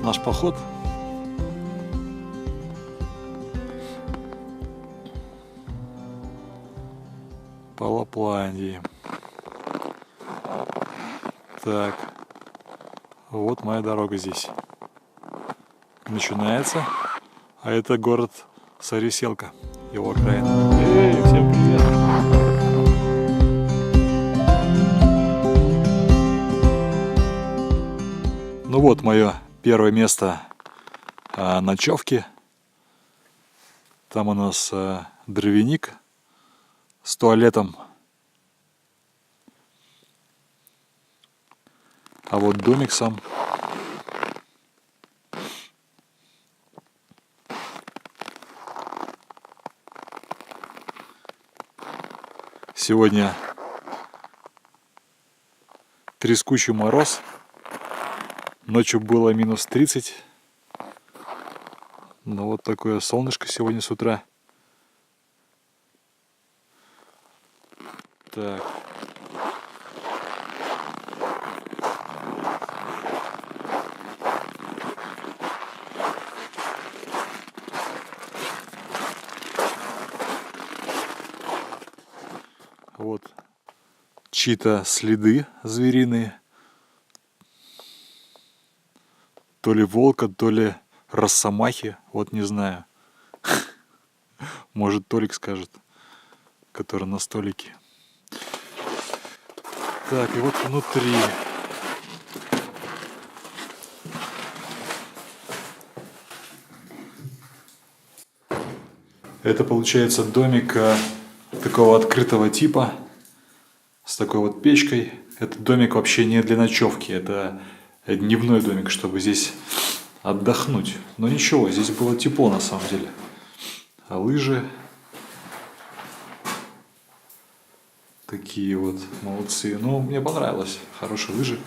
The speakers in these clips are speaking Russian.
наш поход. По Лапландии. Так, вот моя дорога здесь начинается, а это город Сариселка, его окраина. Эй, всем привет! Ну вот мое первое место ночевки. Там у нас дровяник с туалетом. А вот домик сам. Сегодня трескучий мороз. Ночью было минус 30. Но вот такое солнышко сегодня с утра. Так. Вот чьи-то следы звериные. То ли волка, то ли росомахи. Вот не знаю. Может, Толик скажет, который на столике. Так, и вот внутри. Это получается домик такого открытого типа, с такой вот печкой. Этот домик вообще не для ночевки, это дневной домик, чтобы здесь отдохнуть. Но ничего, здесь было тепло на самом деле. А лыжи такие вот молодцы. Ну, мне понравилось, хорошие лыжи.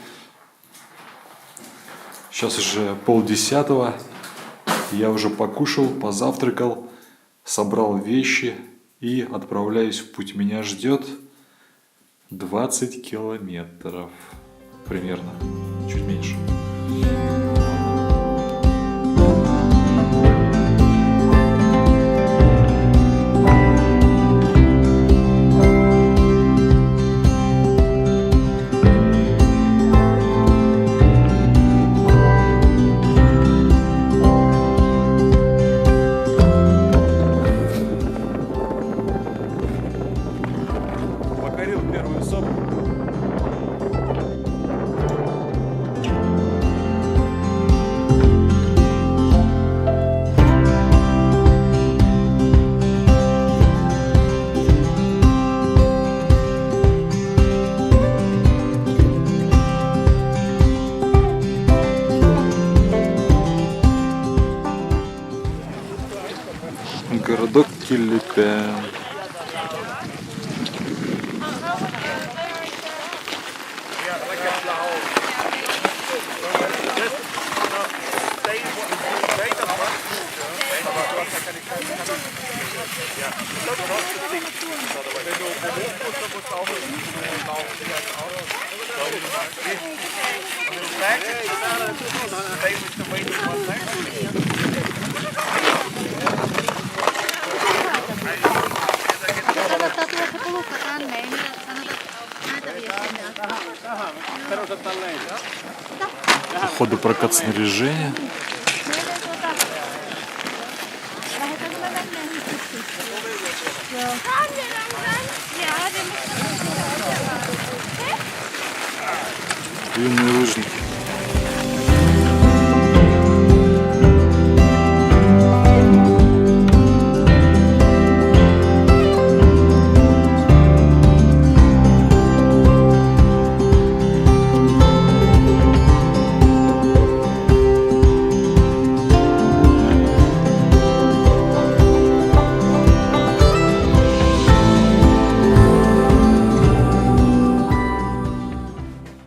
Сейчас уже 9:30, я уже покушал, позавтракал, собрал вещи и отправляюсь в путь. Меня ждет 20 километров примерно, чуть меньше. Покорил первую сопку. Городок Килипен. Kannattaa tuoda se kulukka tänne, ei kannata näitä viestiä. Походу прокат снаряжения. Юные лыжники.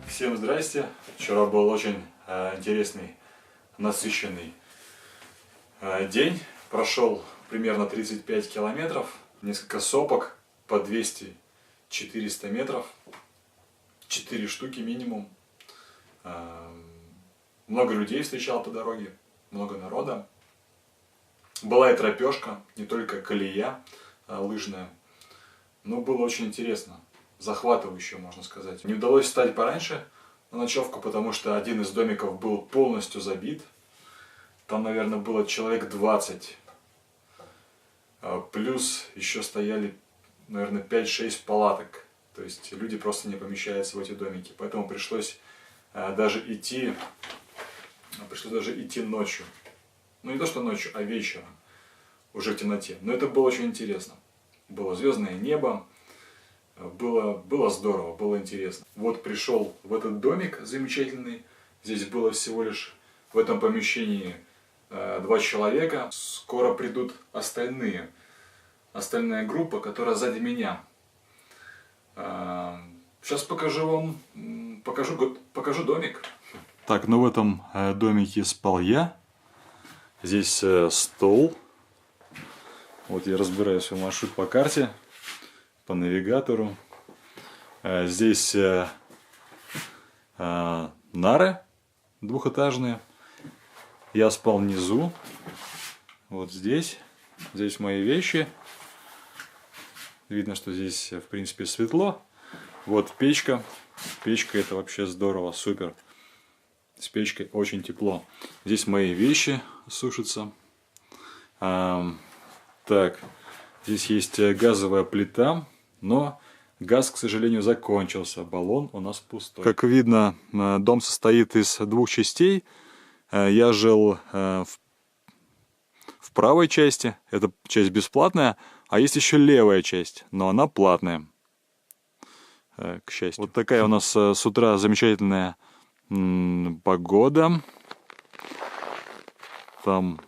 Всем здрасте. Вчера был очень интересный, насыщенный день. Прошел примерно 35 километров, несколько сопок по 200-400 метров, 4 штуки минимум. Много людей встречал по дороге, много народа. Была и тропешка, не только колея лыжная. Но было очень интересно, захватывающе, можно сказать. Не удалось встать пораньше на ночевку, потому что один из домиков был полностью забит. Там, наверное, было человек 20. Плюс еще стояли, наверное, 5-6 палаток. То есть люди просто не помещаются в эти домики. Поэтому пришлось даже идти ночью. Ну не то что ночью, а вечером. Уже в темноте. Но это было очень интересно. Было звездное небо. Было здорово, было интересно. Вот пришел в этот домик замечательный. Здесь было всего лишь в этом помещении 2 человека. Скоро придут остальные. Остальная группа, которая сзади меня. Сейчас покажу вам, покажу домик. Так, ну в этом домике спал я. Здесь стол. Вот я разбираю свой маршрут по карте, по навигатору. Здесь нары двухэтажные. Я спал внизу. Вот здесь. Здесь мои вещи. Видно, что здесь, в принципе, светло. Вот печка. Печка — это вообще здорово, супер. С печкой очень тепло. Здесь мои вещи сушатся. Так, здесь есть газовая плита, но газ, к сожалению, закончился. Баллон у нас пустой. Как видно, дом состоит из 2 частей. Я жил в правой части, эта часть бесплатная, а есть еще левая часть, но она платная, к счастью. Вот такая у нас с утра замечательная погода. Там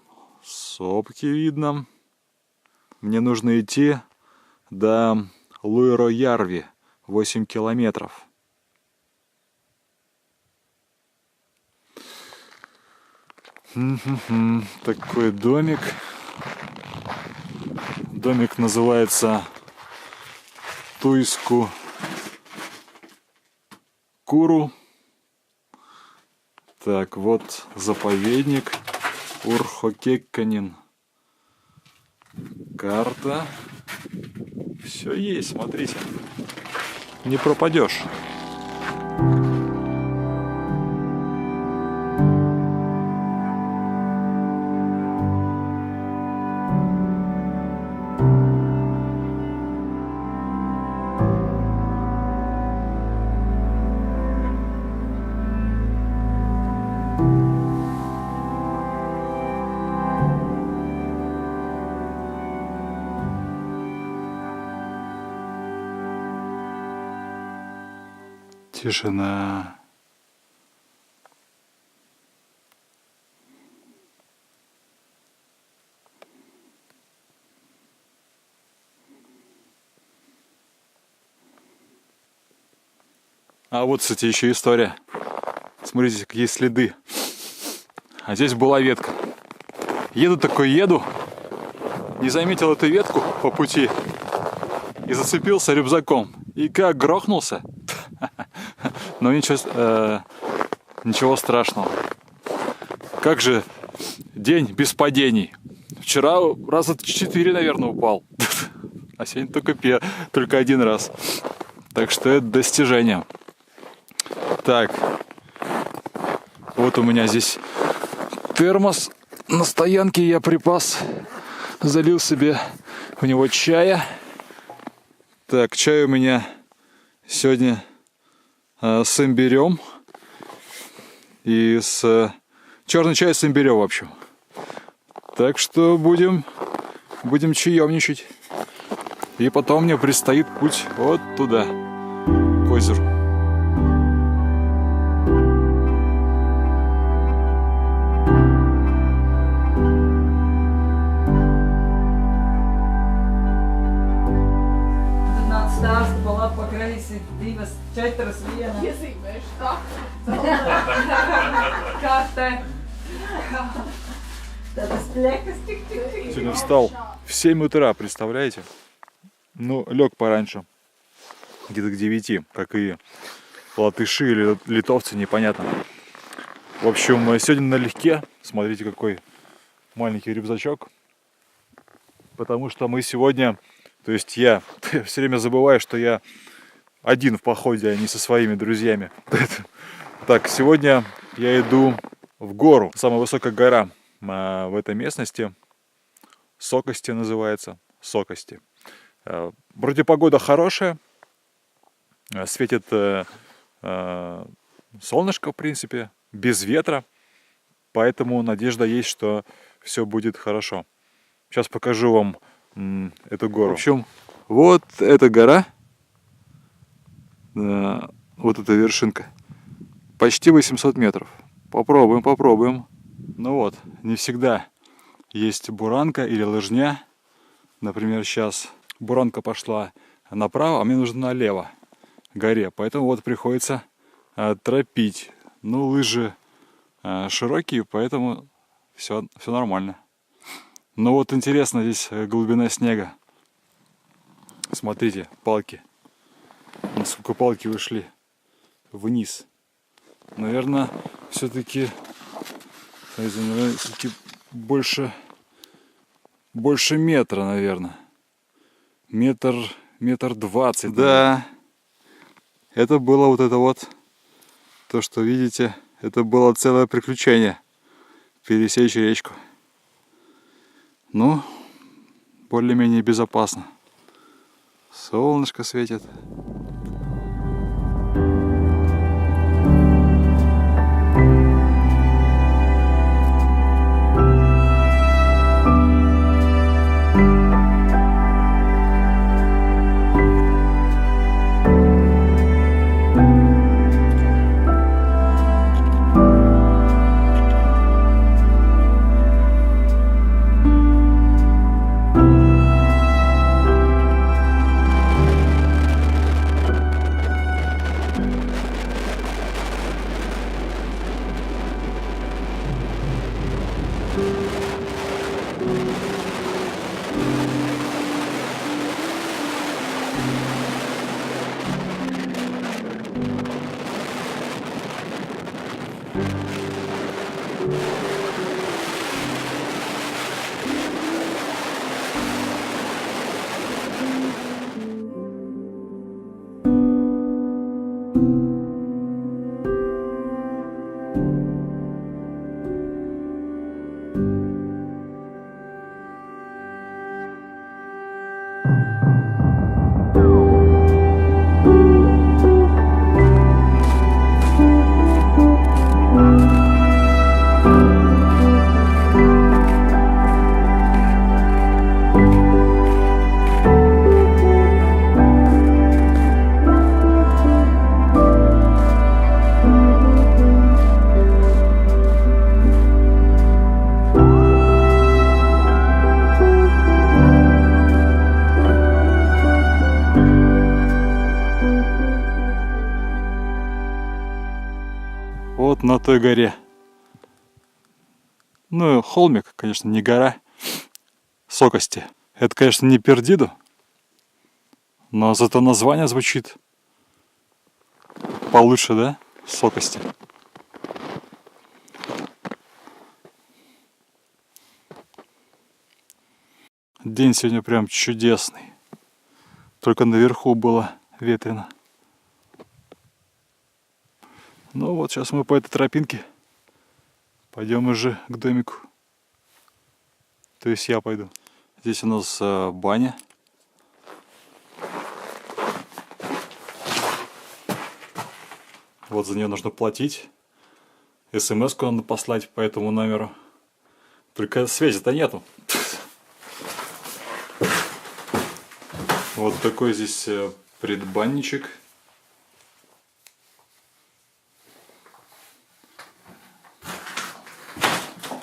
сопки видно. Мне нужно идти до Луйроярви, 8 километров. Такой домик. Домик называется Туйску Куру. Так, вот заповедник Урхокекканин. Карта. Все есть, смотрите. Не пропадешь. Тишина. А вот, кстати, еще история. Смотрите, какие следы. А здесь была ветка. Еду, не заметил эту ветку по пути и зацепился рюкзаком. И как грохнулся. Но ничего страшного. Как же день без падений. Вчера раза 4, наверное, упал. А сегодня только 1 раз. Так что это достижение. Так. Вот у меня здесь термос. На стоянке я припас. Залил себе в него чая. Так, чай у меня сегодня с имбирем. И с черный чай с имбирем, в общем. Так что будем чаемничать. И потом мне предстоит путь вот туда, к озеру. Сегодня встал в 7 утра, представляете? Ну, лег пораньше, где-то к 9, как и латыши или литовцы, непонятно. В общем, сегодня налегке. Смотрите, какой маленький рюкзачок. Потому что мы сегодня... То есть я все время забываю, что я один в походе, а не со своими друзьями. Так, сегодня я иду в гору. Самая высокая гора в этой местности. Сокости называется. Сокости. Вроде погода хорошая. Светит солнышко, в принципе, без ветра. Поэтому надежда есть, что все будет хорошо. Сейчас покажу вам эту гору. В общем, вот эта гора. Вот эта вершинка. Почти 800 метров. Попробуем, попробуем. Ну вот, не всегда есть буранка или лыжня. Например, сейчас буранка пошла направо, а мне нужно налево к горе. Поэтому вот приходится тропить. Ну, лыжи широкие, поэтому все нормально. Но вот интересно, здесь глубина снега. Смотрите, палки. Насколько палки ушли вниз. Наверное, все-таки больше метра, наверное. Метр 20. Да. Это было вот это вот. То, что видите, это было целое приключение. Пересечь речку. Ну, более-менее безопасно. Солнышко светит. Вот на той горе. Ну, холмик, конечно, не гора. Сокости. Это, конечно, не Пердиду. Но зато название звучит получше, да? Сокости. День сегодня прям чудесный. Только наверху было ветрено. Ну вот, сейчас мы по этой тропинке пойдем уже к домику. То есть я пойду. Здесь у нас баня. Вот за нее нужно платить. СМС-ку надо послать по этому номеру. Только связи-то нету. Вот такой здесь предбанничек.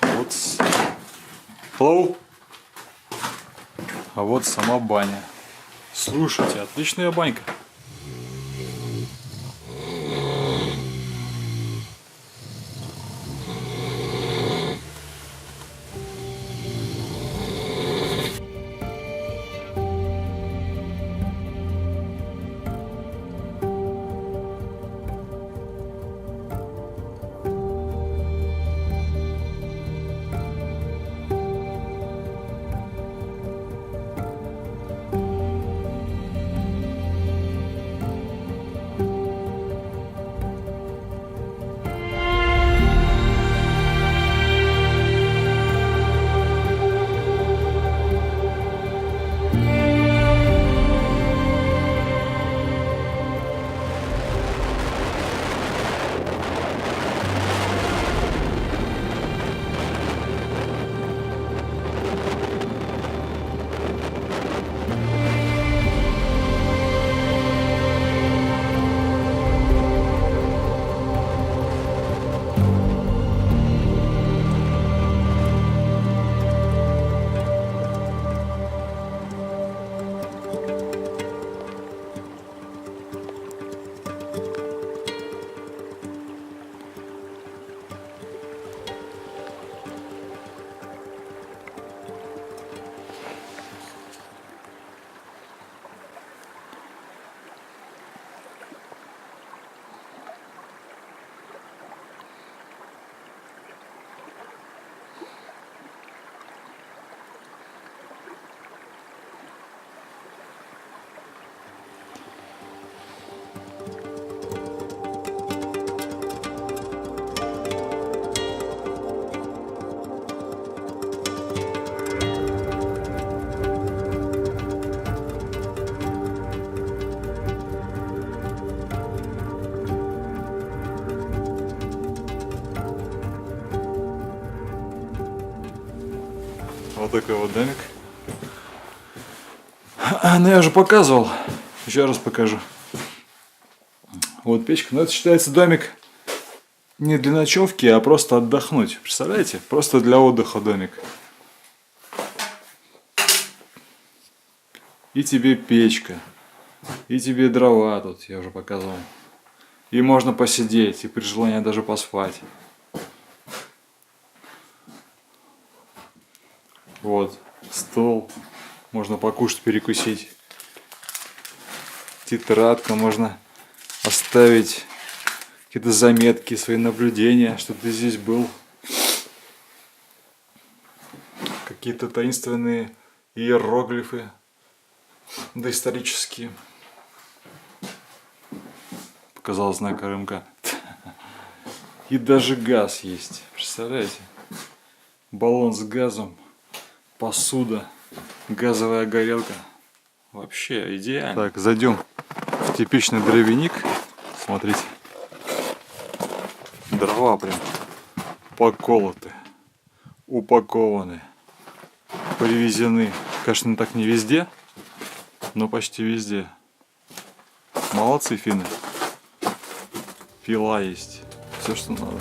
Вот. Hello. А вот сама баня. Слушайте, отличная банька. Вот такой вот домик. Ну я уже показывал. Еще раз покажу. Вот печка. Но это считается домик не для ночевки, а просто отдохнуть. Представляете? Просто для отдыха домик. И тебе печка. И тебе дрова тут, я уже показывал. И можно посидеть, и при желании даже поспать. Вот, стол. Можно покушать, перекусить. Тетрадка, можно оставить какие-то заметки, свои наблюдения, что ты здесь был. Какие-то таинственные иероглифы доисторические. Показал знак РМК. И даже газ есть. Представляете? Баллон с газом, посуда, газовая горелка. Вообще идеально. Так, зайдем в типичный дровяник. Смотрите. Дрова прям поколоты, упакованы, привезены. Конечно, так не везде, но почти везде. Молодцы финны. Пила есть. Все, что надо.